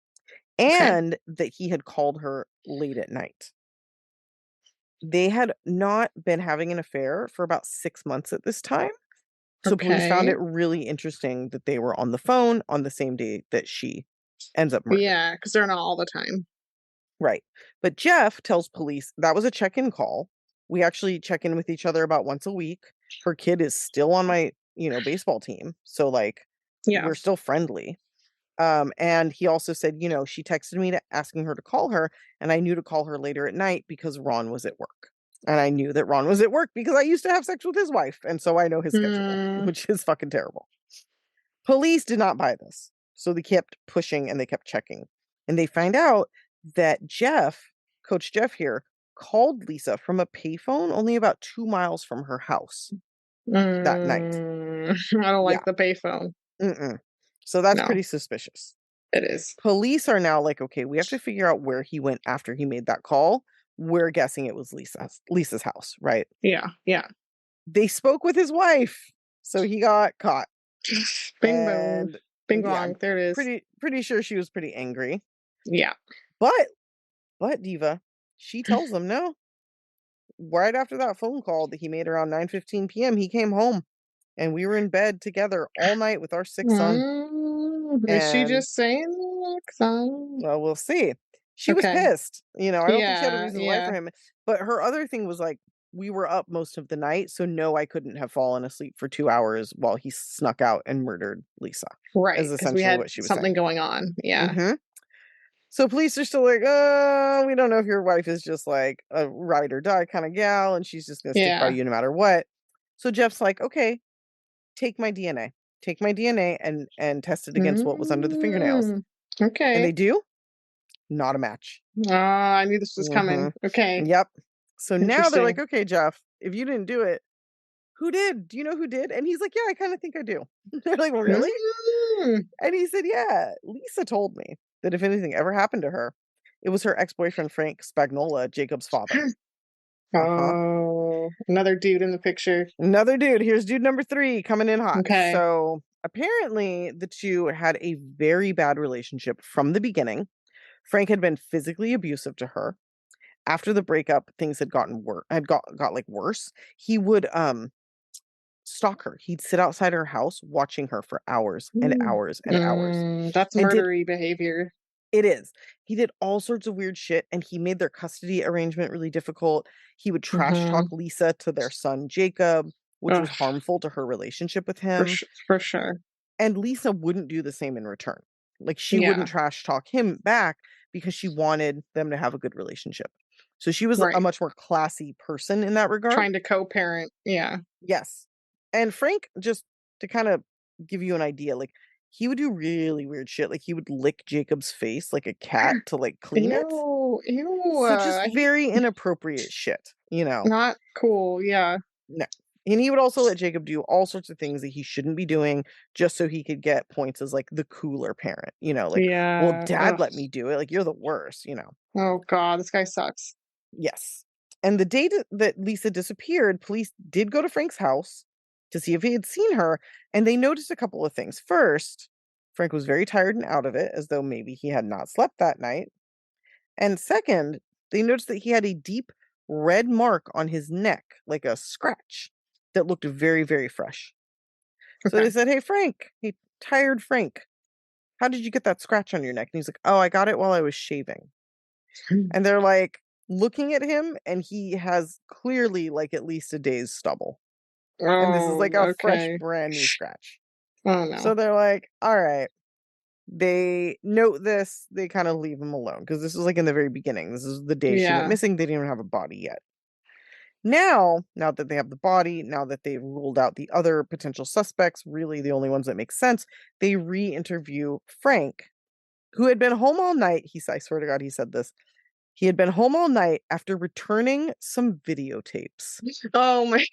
Okay. and that he had called her late at night. They had not been having an affair for about 6 months at this time, so police found Okay. it really interesting that they were on the phone on the same day that she ends up murdered. Yeah, because 'cause they're not all the time. Right. But Jeff tells police that was a check-in call. We actually check in with each other about once a week. Her kid is still on my, baseball team. So like Yeah. we're still friendly. And he also said, she texted me to asking her to call her, and I knew to call her later at night because Ron was at work. And I knew that Ron was at work because I used to have sex with his wife, and so I know his schedule, Mm, which is fucking terrible. Police did not buy this. So they kept pushing and they kept checking. And they find out that Coach Jeff here, called Lisa from a payphone only about 2 miles from her house that night. I don't Yeah. like the payphone. Mm-mm. So that's No, pretty suspicious. it is. Police are now like, okay, we have to figure out where he went after he made that call. We're guessing it was Lisa's house, right? Yeah, yeah. They spoke with his wife, so he got caught. Bing boom. And Bing yeah, bong. I'm There it is. pretty sure she was pretty angry. Yeah. But Diva, she tells him no. Right after that phone call that he made around 9:15 p.m., he came home. and we were in bed together all night with our sick son, Is she and just saying that? 'Cause well, we'll see. She was okay. pissed, I don't think she had a Yeah, reason to lie yeah. for him, but her other thing was, like, we were up most of the night, so no, I couldn't have fallen asleep for 2 hours while he snuck out and murdered Lisa, Right, is because we essentially had what she was saying. something going on. Yeah. Mhm. So police are still like, we don't know if your wife is just, like, a ride or die kinda gal, and she's just gonna stick by Yeah. you no matter what." So Jeff's like, "Okay, take my DNA. Take my DNA and test it against what was under the fingernails." Mm. And Okay. they do, not a match. Ah, I knew this was coming. Mhm. Okay. Yep. So now they're like, Interesting. "Okay, Jeff, if you didn't do it, who did? Do you know who did?" And he's like, "Yeah, I kinda think I do." They're like, "Really?" Mm. And he said, "Yeah, Lisa told me that if anything ever happened to her, it was her ex-boyfriend, Frank Spagnola, Jacob's father." Uh-huh. Oh, another dude in the picture. Another dude. Here's dude number 3 coming in hot. Okay. So, apparently, the 2 had a very bad relationship from the beginning. Frank had been physically abusive to her. After the breakup, things had gotten like, worse. He would, stalk her. He'd sit outside her house watching her for hours and Mm. hours and hours, That's and did murdery behavior. it is. He did all sorts of weird shit, and he made their custody arrangement really difficult. He would trash talk Mhm. Lisa to their son, Jacob, which was Ugh, harmful to her relationship with him, for sure. and Lisa wouldn't do the same in return. Like, she Yeah, wouldn't trash talk him back because she wanted them to have a good relationship. So she was a right. much more classy person in that regard. Trying to co-parent. Yeah. Yes. And Frank, just to kinda give you an idea, like, he would do really weird shit, like, he would lick Jacob's face like a cat to, like, clean it. Ew, ew, So just I hate very inappropriate shit, you know? not cool, yeah. No. And he would also let Jacob do all sorts of things that he shouldn't be doing just so he could get points as, like, the cooler parent, like, "Well, Yeah, dad ugh. let me do it, like, you're the worst." Oh god, this guy sucks. Yes. And the day that Lisa disappeared, police did go to Frank's house to see if he had seen her, and they noticed a couple of things. First, Frank was very tired and out of it, as though maybe he had not slept that night. And second, they noticed that he had a deep red mark on his neck, like a scratch, that looked very, very fresh. So Okay. they said, "Hey, Frank, hey, tired Frank, how did you get that scratch on your neck?" And he's like, "Oh, I got it while I was shaving." And they're, like, looking at him, and he has clearly, like, at least a day's stubble. And this is, Oh, like, a fresh, okay. brand new scratch. Oh, So no. they're like, "Alright." They note this, they kinda leave him alone because this was, like, in the very beginning. This is the day she went Yeah, missing, they didn't even have a body yet. Now that they have the body, now that they've ruled out the other potential suspects, really the only ones that make sense, they re-interview Frank, who had been home all night. I swear to God, he said this. He had been home all night after returning some videotapes. oh my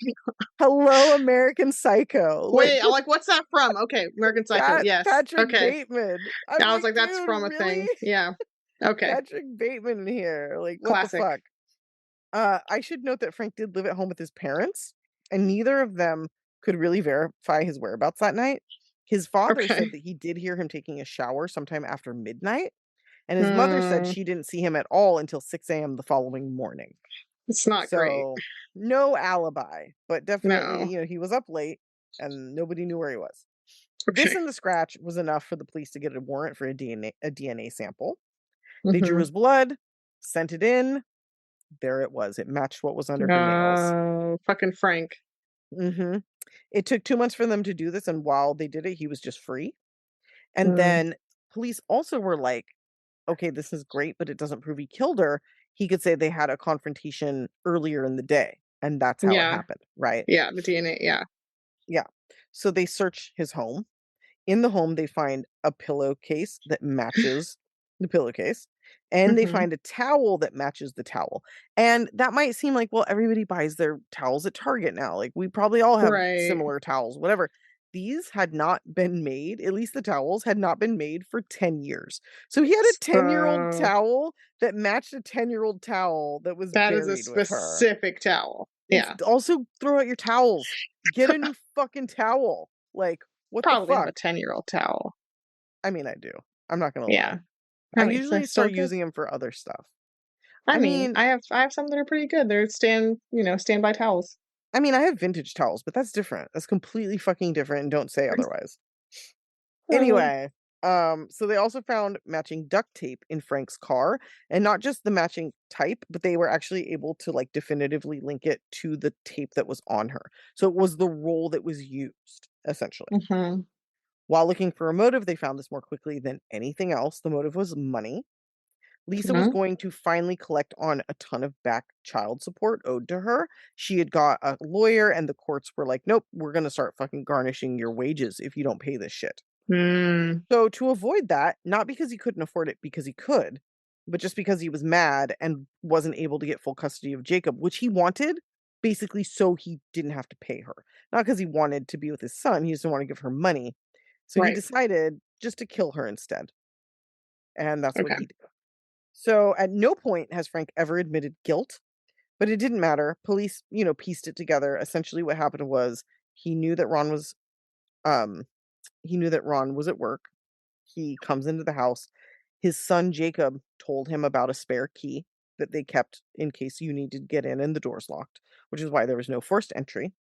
Hello, American Psycho. Like, wait, I'm like, "What's that from?" Okay, American Psycho, yes. Patrick Okay. Bateman. I'm I was like, like, "That's "Dude, from a really?" thing." Yeah. Okay. Patrick Bateman here. Like, what the Classic. fuck? I should note that Frank did live at home with his parents, and neither of them could really verify his whereabouts that night. His father Okay. said that he did hear him taking a shower sometime after midnight, and his mother said Mm, she didn't see him at all until 6 a.m. the following morning. it's not great. So, no alibi, but definitely, No. he was up late and nobody knew where he was. This Okay. and the scratch was enough for the police to get a warrant for a DNA sample. They drew Mhm. his blood, sent it in. There it was. It matched what was under her nails. Oh, fucking Frank. hmm It took 2 months for them to do this, and while they did it, he was just free. And Mm, then police also were like, okay, this is great, but it doesn't prove he killed her. He could say they had a confrontation earlier in the day, and that's how it yeah, happened, right? yeah, the DNA, yeah. Yeah. So they search his home. In the home, they find a pillowcase that matches the pillowcase, and they Mhm. find a towel that matches the towel. And that might seem like, well, everybody buys their towels at Target now. Like, we probably all have Right. similar towels, whatever. These had not been made, at least the towels had not been made for 10 years. So he had a 10-year-old So, towel that matched a 10-year-old towel that was that is a buried with her. specific towel. It's Yeah. also throw out your towels. Get a new fucking towel. Like, what the Probably have a fuck? 10-year-old towel. I mean, I do. I'm not gonna Yeah. lie. I I mean, usually that's still start good. using them for other stuff. I I mean, mean, I have some that are pretty good. They're standby towels. I mean, I have vintage towels, but that's different. That's completely fucking different, and don't say otherwise. Oh. Anyway, so they also found matching duct tape in Frank's car, and not just the matching type, but they were actually able to, like, definitively link it to the tape that was on her. So it was the roll that was used, essentially. Mhm. While looking for a motive, they found this more quickly than anything else. The motive was money. Lisa was Mhm. going to finally collect on a ton of back child support owed to her. She had got a lawyer, and the courts were like, "Nope, we're gonna start fucking garnishing your wages if you don't pay this shit." Mm. So to avoid that, not because he couldn't afford it because he could, but just because he was mad and wasn't able to get full custody of Jacob, which he wanted, basically so he didn't have to pay her. Not because he wanted to be with his son, he just didn't want to give her money. So he Right. decided just to kill her instead. And that's what Okay. he did. So at no point has Frank ever admitted guilt, but it didn't matter. Police, pieced it together. Essentially what happened was he knew that Ron was um he knew that Ron was at work. He comes into the house. His son Jacob told him about a spare key that they kept in case you needed to get in and the door's locked, which is why there was no forced entry.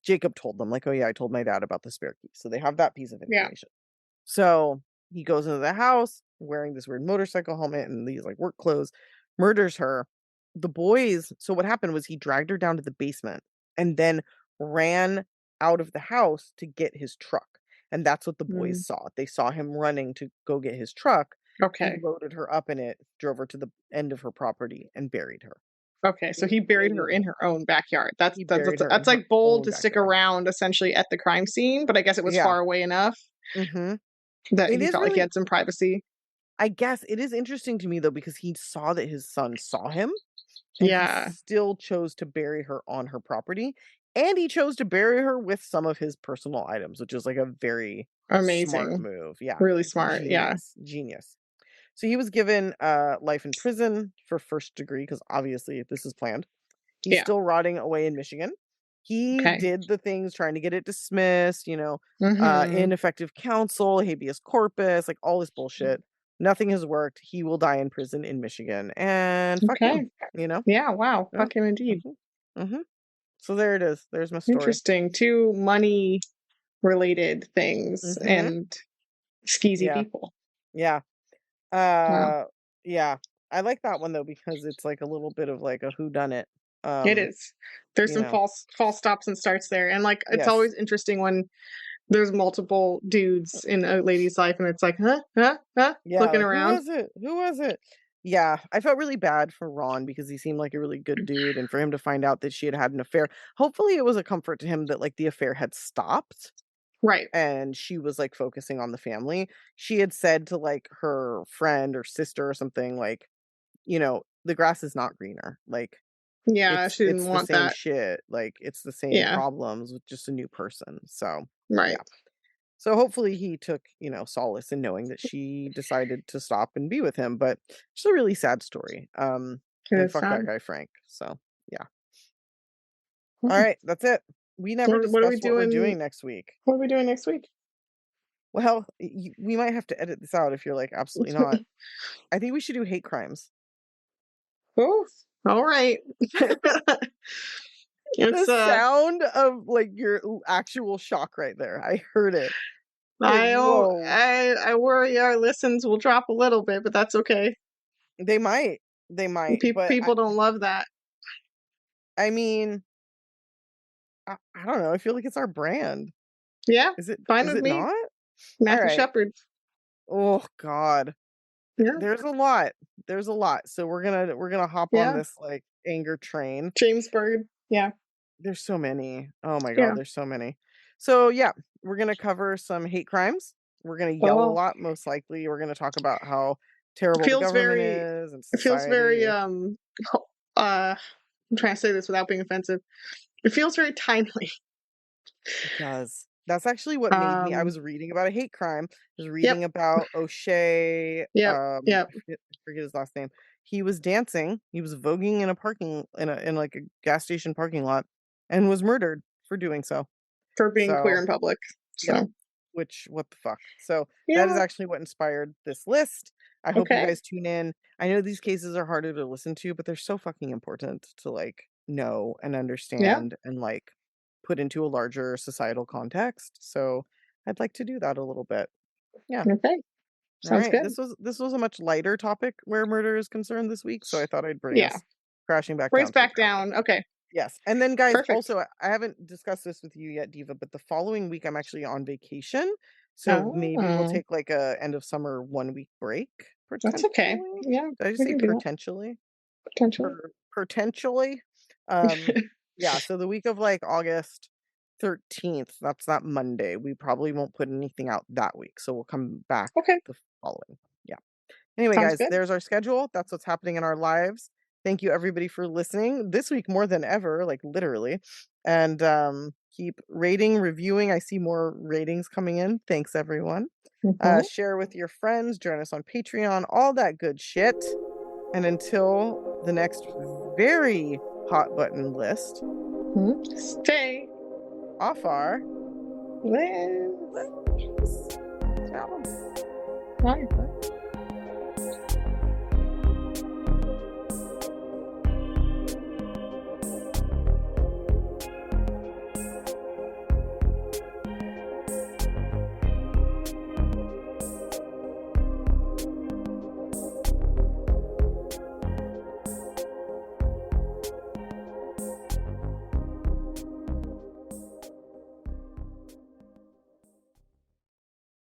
Jacob told them, like, "Oh yeah, I told my dad about the spare key." So they have that piece of Yeah. information. So he goes into the house wearing this weird motorcycle helmet and these like work clothes, murders her. The boys, so what happened was he dragged her down to the basement and then ran out of the house to get his truck. And that's what the boys Mm. saw. They saw him running to go get his truck. He Okay. loaded her up in it, drove her to the end of her property, and buried her. Okay, so In he buried her in plain, her own backyard. That's he that's buried that's her in that's, her like, bold own to stick backyard. around essentially at the crime scene, but I guess it was Yeah. far away enough hmm that It he is felt like he really, had some privacy. I guess it is interesting to me though, because he saw that his son saw him and he Yeah, still chose to bury her on her property, and he chose to bury her with some of his personal items, which is like a very smart amazing. move. Yeah. Really smart, yeah. Genius. Genius. So he was given life in prison for first degree because obviously this is planned. He's Yeah, still rotting away in Michigan. He okay. did the things trying to get it dismissed, Mhm. ineffective counsel, habeas corpus, like all this bullshit. Nothing has worked. He will die in prison in Michigan, and fuck him, Okay. you know? Yeah, wow, Yeah. fuck him indeed. Mhm. Mhm. So there it is. There's my story. Interesting, 2 money-related things Mhm. and skeezy Yeah. people. Yeah. Wow. Uh, yeah. I like that one though because it's like a little bit of like a whodunit. It Um, is. There's you some know. false stops and starts there, and, like, it's Yes. always interesting when there's multiple dudes in a lady's life, and it's like, "Huh? Huh? Huh?" Yeah, Looking like, "Who around. was it? Who was it?" Yeah, I felt really bad for Ron because he seemed like a really good dude, and for him to find out that she had had an affair, hopefully, it was a comfort to him that, like, the affair had stopped Right. and she was, like, focusing on the family. She had said to, like, her friend or sister or something, like, "The grass is not greener." Like, Yeah, it's she didn't it's the want same that. shit, like, it's the same Yeah, problems with just a new person, so, right. yeah. So hopefully he took, solace in knowing that she decided to stop and be with him, but it's a really sad story. It And is fuck that sad. guy Frank. So, yeah. All Mhm. right, that's it. We never What are we discussed what we're doing doing next week. what are we doing next week? Well, we might have to edit this out if you're like absolutely not. I think we should do hate crimes. Oh, alright. The It's, sound of like your actual shock right there. I heard it. Like, whoa. I worry our listens will drop a little bit, but that's okay. They might. They might. But People don't love that. I mean, I don't know. I feel like it's our brand. Yeah, Is it fine is with it me. not? Matthew Alright. Shepard. Oh god. Yeah, There's a lot. There's a lot. So we're gonna hop on yeah. this, like, anger train. James Byrd. Yeah, There's so many. Oh my god, yeah. there's so many. So, yeah, we're gonna cover some hate crimes. We're gonna yell a Oh, lot, most likely. We're gonna talk about how terrible the feels government very is and it feels very, society. uh, I'm trying to say this without being offensive. It feels very timely. It does. That's actually what made me I Um, was reading about a hate crime. I was yep, reading about O'Shea, yep, yep. I forget his last name. He was dancing, he was voguing in a parking in, like, a gas station parking lot and was murdered for doing so. For being queer So, in public. yep, So, which what the fuck? So, that is yeah, actually what inspired this list. I hope you okay. guys tune in. I know these cases are harder to listen to, but they're so fucking important to, like know and Yeah. understand and like put into a larger societal context. So I'd like to do that a little bit. Yeah. Okay. All Sounds right. good. This was a much lighter topic where murder is concerned this week, so I thought I'd bring Yeah. us crashing back Race down to back reality. down. Okay. Yes. And then guys, Perfect. also I haven't discussed this with you yet, Diva, but the following week I'm actually on vacation. So maybe we'll Oh, take like a end of summer 1 week break that's okay. potentially. Yeah, Did I just we say can do that potentially? potentially. Potentially. Um yeah, so the week of like August 13th, that's that Monday. We probably won't put anything out that week. So we'll come back Okay. the following. Yeah. Anyway, Sounds guys, good. there's our schedule. That's what's happening in our lives. Thank you everybody for listening. This week more than ever, like literally. And keep rating, reviewing. I see more ratings coming in. Thanks everyone. Mhm. Share with your friends, join us on Patreon, all that good shit. And until the next very hot button list, Mhm. Stay off our with lips. Ciao. Bye.